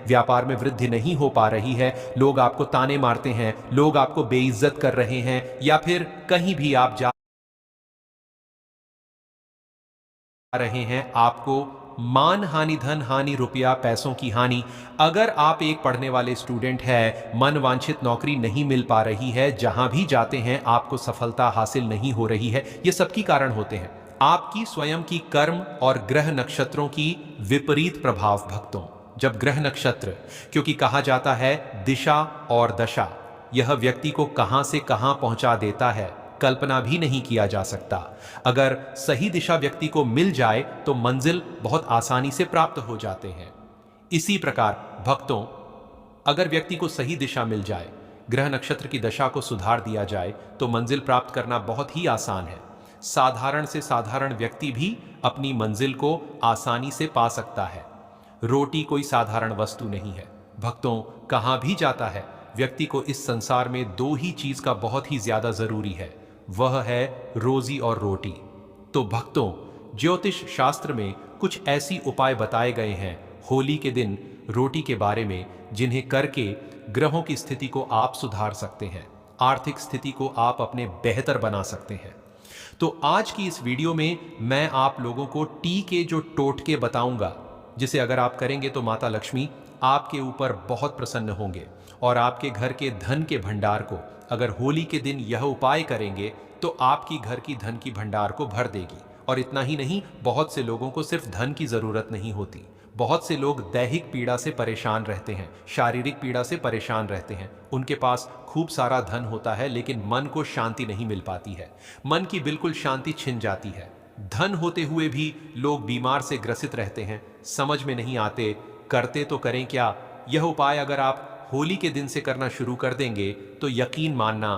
व्यापार में वृद्धि नहीं हो पा रही है, लोग आपको ताने मारते हैं, लोग आपको बेइज्जत कर रहे हैं, या फिर कहीं भी आप जा रहे हैं आपको मान हानि, धन हानि, रुपया पैसों की हानि। अगर आप एक पढ़ने वाले स्टूडेंट हैं, मन वांछित नौकरी नहीं मिल पा रही है, जहां भी जाते हैं आपको सफलता हासिल नहीं हो रही है, ये सबकी कारण होते हैं आपकी स्वयं की कर्म और ग्रह नक्षत्रों की विपरीत प्रभाव भक्तों। जब ग्रह नक्षत्र, क्योंकि कहा जाता है दिशा और दशा, यह व्यक्ति को कहां से कहां पहुंचा देता है कल्पना भी नहीं किया जा सकता। अगर सही दिशा व्यक्ति को मिल जाए तो मंजिल बहुत आसानी से प्राप्त हो जाते हैं। इसी प्रकार भक्तों, अगर व्यक्ति को सही दिशा मिल जाए, ग्रह नक्षत्र की दशा को सुधार दिया जाए तो मंजिल प्राप्त करना बहुत ही आसान है। साधारण से साधारण व्यक्ति भी अपनी मंजिल को आसानी से पा सकता है। रोटी कोई साधारण वस्तु नहीं है भक्तों। कहां भी जाता है व्यक्ति को इस संसार में दो ही चीज का बहुत ही ज्यादा जरूरी है, वह है रोजी और रोटी। तो भक्तों, ज्योतिष शास्त्र में कुछ ऐसी उपाय बताए गए हैं होली के दिन रोटी के बारे में, जिन्हें करके ग्रहों की स्थिति को आप सुधार सकते हैं, आर्थिक स्थिति को आप अपने बेहतर बना सकते हैं। तो आज की इस वीडियो में मैं आप लोगों को टी के जो टोटके बताऊंगा, जिसे अगर आप करेंगे तो माता लक्ष्मी आपके ऊपर बहुत प्रसन्न होंगे और आपके घर के धन के भंडार को, अगर होली के दिन यह उपाय करेंगे तो आपकी घर की धन की भंडार को भर देगी। और इतना ही नहीं, बहुत से लोगों को सिर्फ धन की जरूरत नहीं होती, बहुत से लोग दैहिक पीड़ा से परेशान रहते हैं, शारीरिक पीड़ा से परेशान रहते हैं। उनके पास खूब सारा धन होता है लेकिन मन को शांति नहीं मिल पाती है, मन की बिल्कुल शांति छिन जाती है। धन होते हुए भी लोग बीमार से ग्रसित रहते हैं, समझ में नहीं आते करते तो करें क्या। यह उपाय अगर आप होली के दिन से करना शुरू कर देंगे तो यकीन मानना,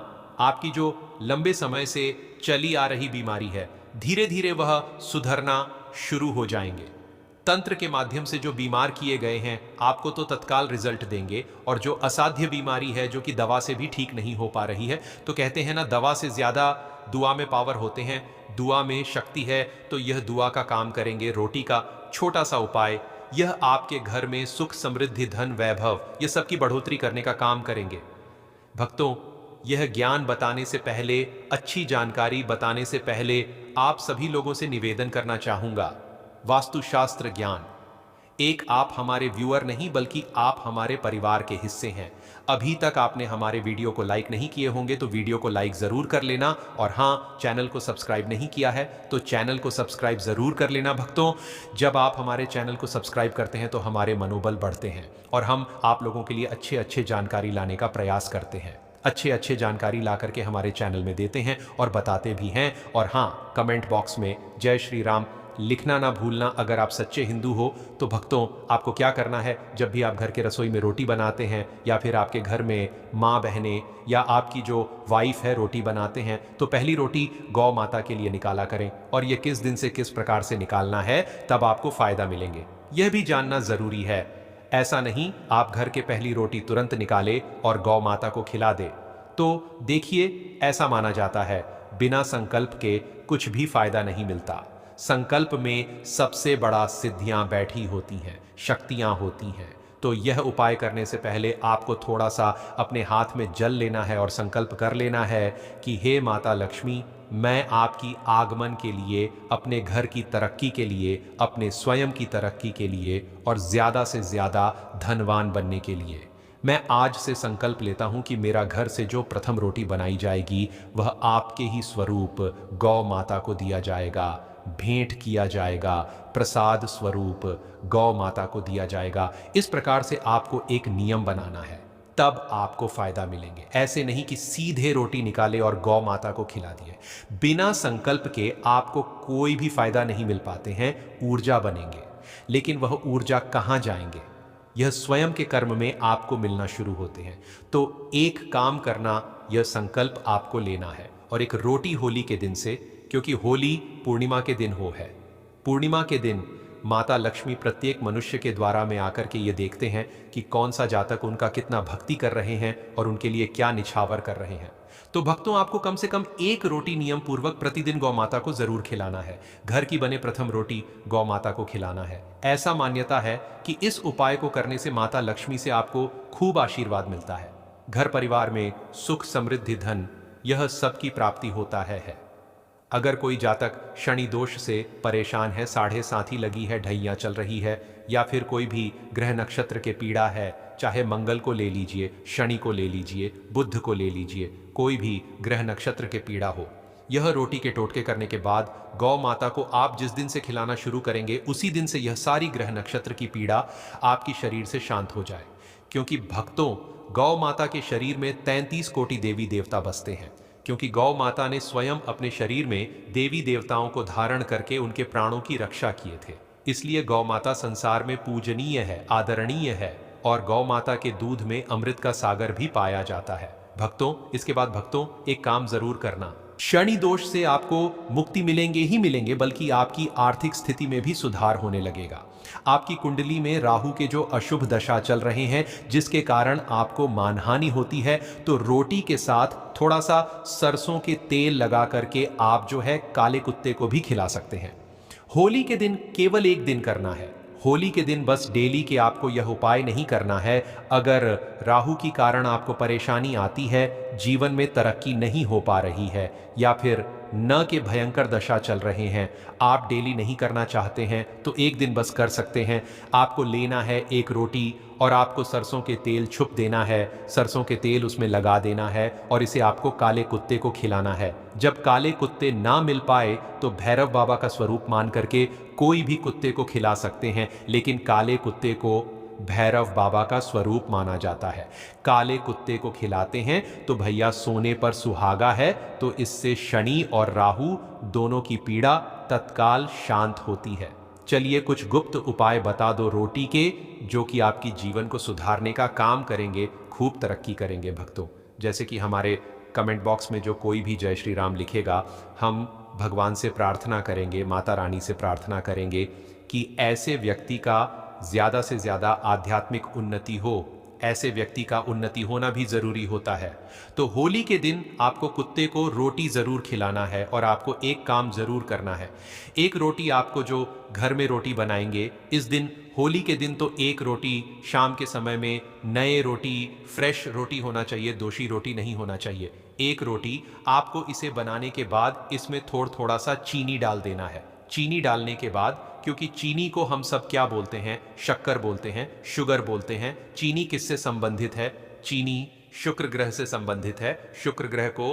आपकी जो लंबे समय से चली आ रही बीमारी है, धीरे धीरे वह सुधरना शुरू हो जाएंगे। तंत्र के माध्यम से जो बीमार किए गए हैं आपको तो तत्काल रिजल्ट देंगे, और जो असाध्य बीमारी है जो कि दवा से भी ठीक नहीं हो पा रही है, तो कहते हैं ना, दवा से ज्यादा दुआ में पावर होते हैं, दुआ में शक्ति है, तो यह दुआ का काम करेंगे। रोटी का छोटा सा उपाय, यह आपके घर में सुख, समृद्धि, धन, वैभव, यह सब की बढ़ोतरी करने का काम करेंगे। भक्तों, यह ज्ञान बताने से पहले, अच्छी जानकारी बताने से पहले आप सभी लोगों से निवेदन करना चाहूंगा, वास्तुशास्त्र ज्ञान, एक आप हमारे व्यूअर नहीं बल्कि आप हमारे परिवार के हिस्से हैं। अभी तक आपने हमारे वीडियो को लाइक नहीं किए होंगे तो वीडियो को लाइक जरूर कर लेना, और हाँ, चैनल को सब्सक्राइब नहीं किया है तो चैनल को सब्सक्राइब जरूर कर लेना। भक्तों, जब आप हमारे चैनल को सब्सक्राइब करते हैं तो हमारे मनोबल बढ़ते हैं और हम आप लोगों के लिए अच्छे अच्छे जानकारी लाने का प्रयास करते हैं, अच्छे अच्छे जानकारी ला करके हमारे चैनल में देते हैं और बताते भी हैं। और हाँ, कमेंट बॉक्स में जय श्री राम लिखना ना भूलना अगर आप सच्चे हिंदू हो। तो भक्तों, आपको क्या करना है, जब भी आप घर के रसोई में रोटी बनाते हैं या फिर आपके घर में माँ बहनें या आपकी जो वाइफ है रोटी बनाते हैं, तो पहली रोटी गौ माता के लिए निकाला करें, और ये किस दिन से किस प्रकार से निकालना है तब आपको फायदा मिलेंगे, यह भी जानना जरूरी है। ऐसा नहीं आप घर के पहली रोटी तुरंत निकाले और गौ माता को खिला दे। तो देखिए, ऐसा माना जाता है बिना संकल्प के कुछ भी फायदा नहीं मिलता। संकल्प में सबसे बड़ा सिद्धियां बैठी होती हैं, शक्तियां होती हैं। तो यह उपाय करने से पहले आपको थोड़ा सा अपने हाथ में जल लेना है और संकल्प कर लेना है कि हे माता लक्ष्मी, मैं आपकी आगमन के लिए, अपने घर की तरक्की के लिए, अपने स्वयं की तरक्की के लिए और ज़्यादा से ज़्यादा धनवान बनने के लिए, मैं आज से संकल्प लेता हूं कि मेरा घर से जो प्रथम रोटी बनाई जाएगी वह आपके ही स्वरूप गौ माता को दिया जाएगा, भेंट किया जाएगा, प्रसाद स्वरूप गौ माता को दिया जाएगा। इस प्रकार से आपको एक नियम बनाना है, तब आपको फायदा मिलेंगे। ऐसे नहीं कि सीधे रोटी निकाले और गौ माता को खिला दिए। बिना संकल्प के आपको कोई भी फायदा नहीं मिल पाते हैं। ऊर्जा बनेंगे, लेकिन वह ऊर्जा कहाँ जाएंगे, यह स्वयं के कर्म में आपको मिलना शुरू होते हैं। तो एक काम करना, यह संकल्प आपको लेना है, और एक रोटी होली के दिन से, क्योंकि होली पूर्णिमा के दिन है, पूर्णिमा के दिन माता लक्ष्मी प्रत्येक मनुष्य के द्वारा में आकर के ये देखते हैं कि कौन सा जातक उनका कितना भक्ति कर रहे हैं और उनके लिए क्या निछावर कर रहे हैं। तो भक्तों, आपको कम से कम एक रोटी नियम पूर्वक प्रतिदिन गौ माता को जरूर खिलाना है। घर की बने प्रथम रोटी गौ माता को खिलाना है। ऐसा मान्यता है कि इस उपाय को करने से माता लक्ष्मी से आपको खूब आशीर्वाद मिलता है। घर परिवार में सुख, समृद्धि, धन, यह सबकी प्राप्ति होता है। अगर कोई जातक शनि दोष से परेशान है, साढ़े साथी लगी है, ढैया चल रही है, या फिर कोई भी ग्रह नक्षत्र के पीड़ा है, चाहे मंगल को ले लीजिए, शनि को ले लीजिए, बुध को ले लीजिए, कोई भी ग्रह नक्षत्र के पीड़ा हो, यह रोटी के टोटके करने के बाद गौ माता को आप जिस दिन से खिलाना शुरू करेंगे उसी दिन से यह सारी ग्रह नक्षत्र की पीड़ा आपकी शरीर से शांत हो जाए। क्योंकि भक्तों, गौ माता के शरीर में 33 कोटि देवी देवता बसते हैं। क्योंकि गौ माता ने स्वयं अपने शरीर में देवी देवताओं को धारण करके उनके प्राणों की रक्षा किए थे, इसलिए गौ माता संसार में पूजनीय है, आदरणीय है, और गौ माता के दूध में अमृत का सागर भी पाया जाता है। भक्तों, इसके बाद भक्तों, एक काम जरूर करना। शनि दोष से आपको मुक्ति मिलेंगे ही मिलेंगे, बल्कि आपकी आर्थिक स्थिति में भी सुधार होने लगेगा। आपकी कुंडली में राहु के जो अशुभ दशा चल रहे हैं, जिसके कारण आपको मानहानि होती है, तो रोटी के साथ थोड़ा सा सरसों के तेल लगा करके आप जो है काले कुत्ते को भी खिला सकते हैं। होली के दिन केवल एक दिन करना है। होली के दिन बस डेली के आपको यह उपाय नहीं करना है। अगर राहु के कारण आपको परेशानी आती है, जीवन में तरक्की नहीं हो पा रही है, या फिर न के भयंकर दशा चल रहे हैं, आप डेली नहीं करना चाहते हैं, तो एक दिन बस कर सकते हैं। आपको लेना है एक रोटी और आपको सरसों के तेल छुप देना है, सरसों के तेल उसमें लगा देना है और इसे आपको काले कुत्ते को खिलाना है। जब काले कुत्ते ना मिल पाए तो भैरव बाबा का स्वरूप मान करके कोई भी कुत्ते को खिला सकते हैं, लेकिन काले कुत्ते को भैरव बाबा का स्वरूप माना जाता है। काले कुत्ते को खिलाते हैं तो भैया सोने पर सुहागा है, तो इससे शनि और राहु दोनों की पीड़ा तत्काल शांत होती है। चलिए कुछ गुप्त उपाय बता दो रोटी के, जो कि आपकी जीवन को सुधारने का काम करेंगे, खूब तरक्की करेंगे भक्तों। जैसे कि हमारे कमेंट बॉक्स में जो कोई भी जय श्री राम लिखेगा, हम भगवान से प्रार्थना करेंगे, माता रानी से प्रार्थना करेंगे कि ऐसे व्यक्ति का ज़्यादा से ज़्यादा आध्यात्मिक उन्नति हो। ऐसे व्यक्ति का उन्नति होना भी ज़रूरी होता है। तो होली के दिन आपको कुत्ते को रोटी ज़रूर खिलाना है और आपको एक काम ज़रूर करना है। एक रोटी आपको जो घर में रोटी बनाएंगे इस दिन, होली के दिन, तो एक रोटी शाम के समय में नए रोटी, फ्रेश रोटी होना चाहिए, दोषी रोटी नहीं होना चाहिए। एक रोटी आपको इसे बनाने के बाद इसमें थोड़ा सा चीनी डाल देना है। चीनी डालने के बाद, क्योंकि चीनी को हम सब क्या बोलते हैं, शक्कर बोलते हैं, शुगर बोलते हैं। चीनी किससे संबंधित है? चीनी शुक्र ग्रह से संबंधित है। शुक्र ग्रह को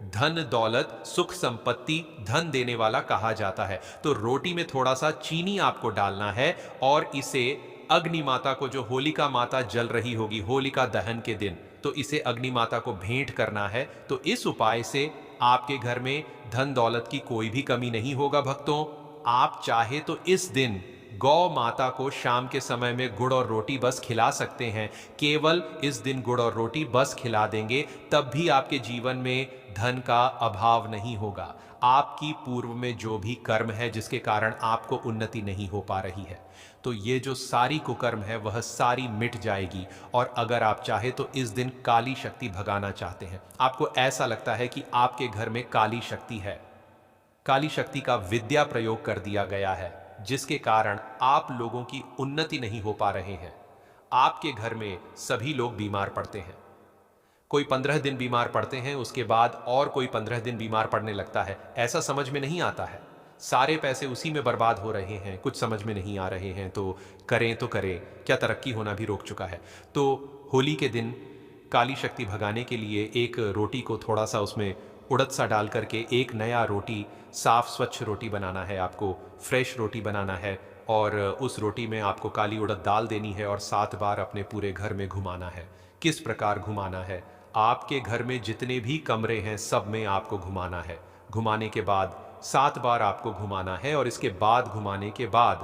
धन, दौलत, सुख, संपत्ति, धन देने वाला कहा जाता है। तो रोटी में थोड़ा सा चीनी आपको डालना है और इसे अग्नि माता को, जो होलिका माता जल रही होगी होलिका दहन के दिन, तो इसे अग्नि माता को भेंट करना है। तो इस उपाय से आपके घर में धन दौलत की कोई भी कमी नहीं होगा भक्तों। आप चाहे तो इस दिन गौ माता को शाम के समय में गुड़ और रोटी बस खिला सकते हैं। केवल इस दिन गुड़ और रोटी बस खिला देंगे, तब भी आपके जीवन में धन का अभाव नहीं होगा। आपकी पूर्व में जो भी कर्म है जिसके कारण आपको उन्नति नहीं हो पा रही है, तो ये जो सारी कुकर्म है वह सारी मिट जाएगी। और अगर आप चाहे तो इस दिन काली शक्ति भगाना चाहते हैं, आपको ऐसा लगता है कि आपके घर में काली शक्ति है, काली शक्ति का विद्या प्रयोग कर दिया गया है, जिसके कारण आप लोगों की उन्नति नहीं हो पा रहे हैं। आपके घर में सभी लोग बीमार पड़ते हैं। कोई 15 दिन बीमार पड़ते हैं, उसके बाद और कोई 15 दिन बीमार पड़ने लगता है। ऐसा समझ में नहीं आता है, सारे पैसे उसी में बर्बाद हो रहे हैं, कुछ समझ में नहीं आ रहे हैं, तो करें, क्या तरक्की होना भी रोक चुका है। तो होली के दिन काली शक्ति भगाने के लिए एक रोटी को थोड़ा सा उसमें उड़द सा डाल करके एक नया रोटी, साफ स्वच्छ रोटी बनाना है, आपको फ्रेश रोटी बनाना है, और उस रोटी में आपको काली उड़द दाल देनी है और 7 बार अपने पूरे घर में घुमाना है। किस प्रकार घुमाना है? आपके घर में जितने भी कमरे हैं सब में आपको घुमाना है। घुमाने के बाद 7 बार आपको घुमाना है, और इसके बाद घुमाने के बाद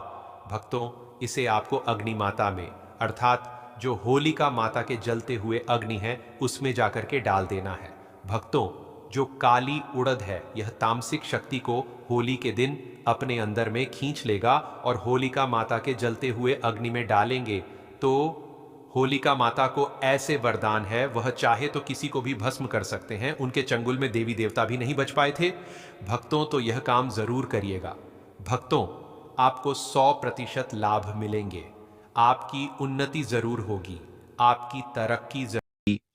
भक्तों इसे आपको अग्नि माता में, अर्थात जो होलिका माता के जलते हुए अग्नि है उसमें जाकर के डाल देना है। भक्तों, जो काली उड़द है यह तामसिक शक्ति को होली के दिन अपने अंदर में खींच लेगा और होलिका माता के जलते हुए अग्नि में डालेंगे तो होलिका माता को ऐसे वरदान है, वह चाहे तो किसी को भी भस्म कर सकते हैं। उनके चंगुल में देवी देवता भी नहीं बच पाए थे। भक्तों, तो यह काम जरूर करिएगा। भक्तों, आपको 100% लाभ मिलेंगे। आपकी उन्नति जरूर होगी, आपकी तरक्की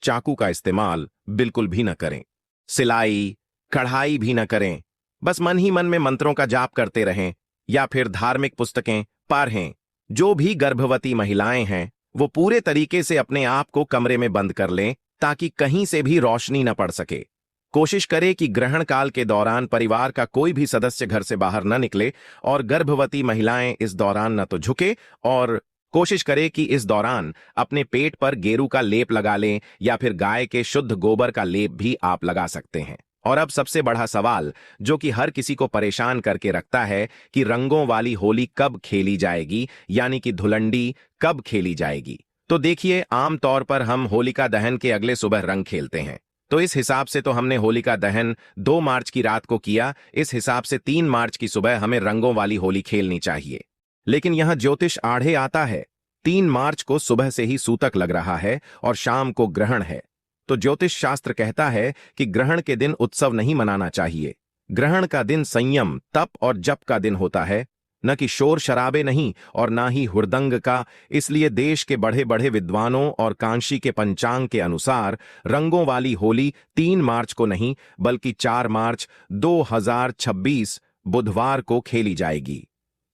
चाकू का इस्तेमाल बिल्कुल भी न करें, सिलाई कढ़ाई भी न करें। बस मन ही मन में मंत्रों का जाप करते रहें या फिर धार्मिक पुस्तकें पढ़ें। जो भी गर्भवती महिलाएं हैं वो पूरे तरीके से अपने आप को कमरे में बंद कर लें ताकि कहीं से भी रोशनी न पड़ सके। कोशिश करें कि ग्रहण काल के दौरान परिवार का कोई भी सदस्य घर से बाहर न निकले और गर्भवती महिलाएं इस दौरान न तो झुके और कोशिश करें कि इस दौरान अपने पेट पर गेरू का लेप लगा लें या फिर गाय के शुद्ध गोबर का लेप भी आप लगा सकते हैं। और अब सबसे बड़ा सवाल जो कि हर किसी को परेशान करके रखता है कि रंगों वाली होली कब खेली जाएगी, यानी कि धुलंडी कब खेली जाएगी। तो देखिए, आमतौर पर हम होलिका दहन के अगले सुबह रंग खेलते हैं, तो इस हिसाब से तो हमने होलिका दहन 2 मार्च की रात को किया। इस हिसाब से 3 मार्च की सुबह हमें रंगों वाली होली खेलनी चाहिए। लेकिन यहां ज्योतिष आड़े आता है। 3 मार्च को सुबह से ही सूतक लग रहा है और शाम को ग्रहण है। तो ज्योतिष शास्त्र कहता है कि ग्रहण के दिन उत्सव नहीं मनाना चाहिए। ग्रहण का दिन संयम, तप और जप का दिन होता है, न कि शोर शराबे नहीं और ना ही हुड़दंग का। इसलिए देश के बड़े बड़े विद्वानों और कांशी के पंचांग के अनुसार रंगों वाली होली 3 मार्च को नहीं बल्कि 4 मार्च 2026 बुधवार को खेली जाएगी।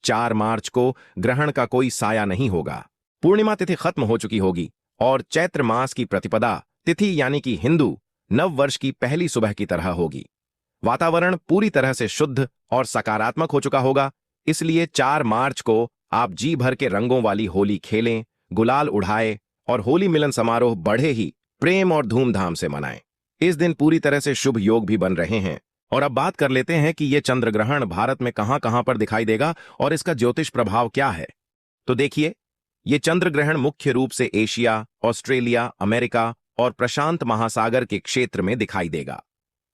4 मार्च को ग्रहण का कोई साया नहीं होगा। पूर्णिमा तिथि खत्म हो चुकी होगी और चैत्र मास की प्रतिपदा तिथि यानी कि हिंदू नव वर्ष की पहली सुबह की तरह होगी। वातावरण पूरी तरह से शुद्ध और सकारात्मक हो चुका होगा। इसलिए 4 मार्च को आप जी भर के रंगों वाली होली खेलें, गुलाल उड़ाएं और होली मिलन समारोह बड़े ही प्रेम और धूमधाम से मनाएं। इस दिन पूरी तरह से शुभ योग भी बन रहे हैं। और अब बात कर लेते हैं कि यह चंद्र ग्रहण भारत में कहां कहां पर दिखाई देगा और इसका ज्योतिष प्रभाव क्या है। तो देखिए, यह चंद्र ग्रहण मुख्य रूप से एशिया, ऑस्ट्रेलिया, अमेरिका और प्रशांत महासागर के क्षेत्र में दिखाई देगा।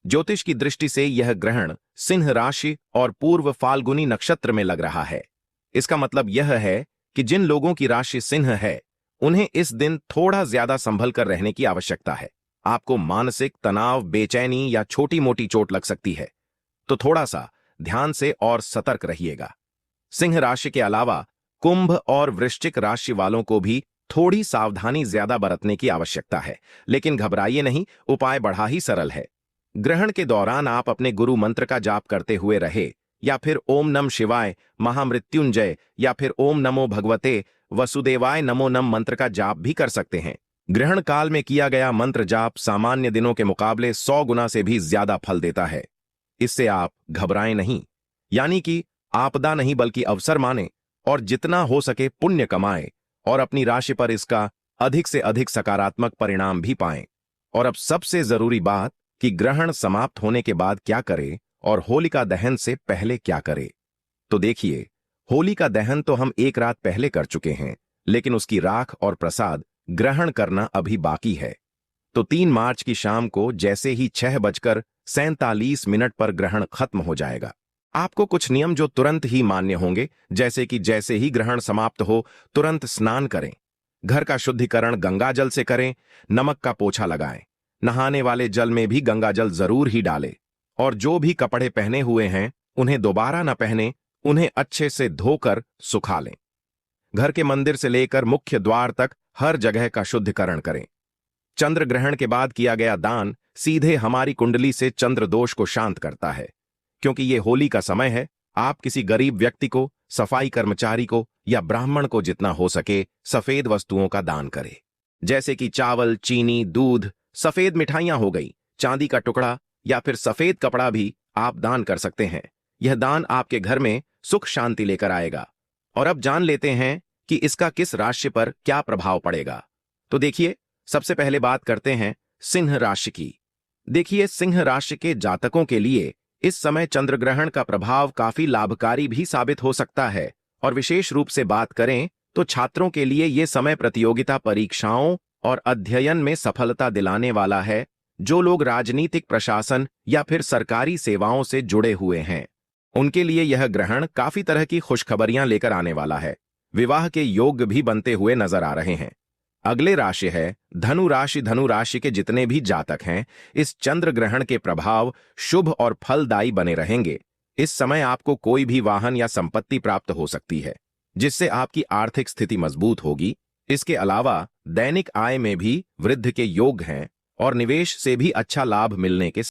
ज्योतिष की दृष्टि से यह ग्रहण सिंह राशि और पूर्व फाल्गुनी नक्षत्र में लग रहा है। इसका मतलब यह है कि जिन लोगों की राशि सिंह है उन्हें इस दिन थोड़ा ज्यादा संभल कर रहने की आवश्यकता है। आपको मानसिक तनाव, बेचैनी या छोटी मोटी चोट लग सकती है, तो थोड़ा सा ध्यान से और सतर्क रहिएगा। सिंह राशि के अलावा कुंभ और वृश्चिक राशि वालों को भी थोड़ी सावधानी ज्यादा बरतने की आवश्यकता है, लेकिन घबराइए नहीं, उपाय बड़ा ही सरल है। ग्रहण के दौरान आप अपने गुरु मंत्र का जाप करते हुए रहे या फिर ओम नम शिवाय, महामृत्युंजय या फिर ओम नमो भगवते वसुदेवाय नमो नम मंत्र का जाप भी कर सकते हैं। ग्रहण काल में किया गया मंत्र जाप सामान्य दिनों के मुकाबले 100 गुना से भी ज्यादा फल देता है। इससे आप घबराएं नहीं, यानी कि आपदा नहीं बल्कि अवसर माने और जितना हो सके पुण्य कमाएं और अपनी राशि पर इसका अधिक से अधिक सकारात्मक परिणाम भी पाएं। और अब सबसे जरूरी बात कि ग्रहण समाप्त होने के बाद क्या करें और होलिका दहन से पहले क्या करें। तो देखिए, होलिका दहन तो हम 1 रात पहले कर चुके हैं, लेकिन उसकी राख और प्रसाद ग्रहण करना अभी बाकी है। तो 3 मार्च की शाम को जैसे ही 6:47 पर ग्रहण खत्म हो जाएगा। आपको कुछ नियम जो तुरंत ही मान्य होंगे, जैसे कि जैसे ही ग्रहण समाप्त हो तुरंत स्नान करें, घर का शुद्धिकरण गंगा जल से करें, नमक का पोछा लगाएं, नहाने वाले जल में भी गंगा जल जरूर ही डालें और जो भी कपड़े पहने हुए हैं उन्हें दोबारा न पहने, उन्हें अच्छे से धोकर सुखा लें। घर के मंदिर से लेकर मुख्य द्वार तक हर जगह का शुद्धिकरण करें। चंद्र ग्रहण के बाद किया गया दान सीधे हमारी कुंडली से चंद्र दोष को शांत करता है। क्योंकि ये होली का समय है, आप किसी गरीब व्यक्ति को, सफाई कर्मचारी को या ब्राह्मण को जितना हो सके सफेद वस्तुओं का दान करें, जैसे कि चावल, चीनी, दूध, सफेद मिठाइयां हो गई, चांदी का टुकड़ा या फिर सफेद कपड़ा भी आप दान कर सकते हैं। यह दान आपके घर में सुख शांति लेकर आएगा। और अब जान लेते हैं कि इसका किस राशि पर क्या प्रभाव पड़ेगा। तो देखिए, सबसे पहले बात करते हैं सिंह राशि की। देखिए, सिंह राशि के जातकों के लिए इस समय चंद्र ग्रहण का प्रभाव काफी लाभकारी भी साबित हो सकता है। और विशेष रूप से बात करें तो छात्रों के लिए यह समय प्रतियोगिता परीक्षाओं और अध्ययन में सफलता दिलाने वाला है। जो लोग राजनीतिक, प्रशासन या फिर सरकारी सेवाओं से जुड़े हुए हैं उनके लिए यह ग्रहण काफी तरह की खुशखबरियां लेकर आने वाला है। विवाह के योग भी बनते हुए नजर आ रहे हैं। अगले राशि है धनु राशि। धनु राशि के जितने भी जातक हैं, इस चंद्र ग्रहण के प्रभाव शुभ और फलदायी बने रहेंगे। इस समय आपको कोई भी वाहन या संपत्ति प्राप्त हो सकती है, जिससे आपकी आर्थिक स्थिति मजबूत होगी। इसके अलावा दैनिक आय में भी वृद्धि के योग हैं और निवेश से भी अच्छा लाभ मिलने के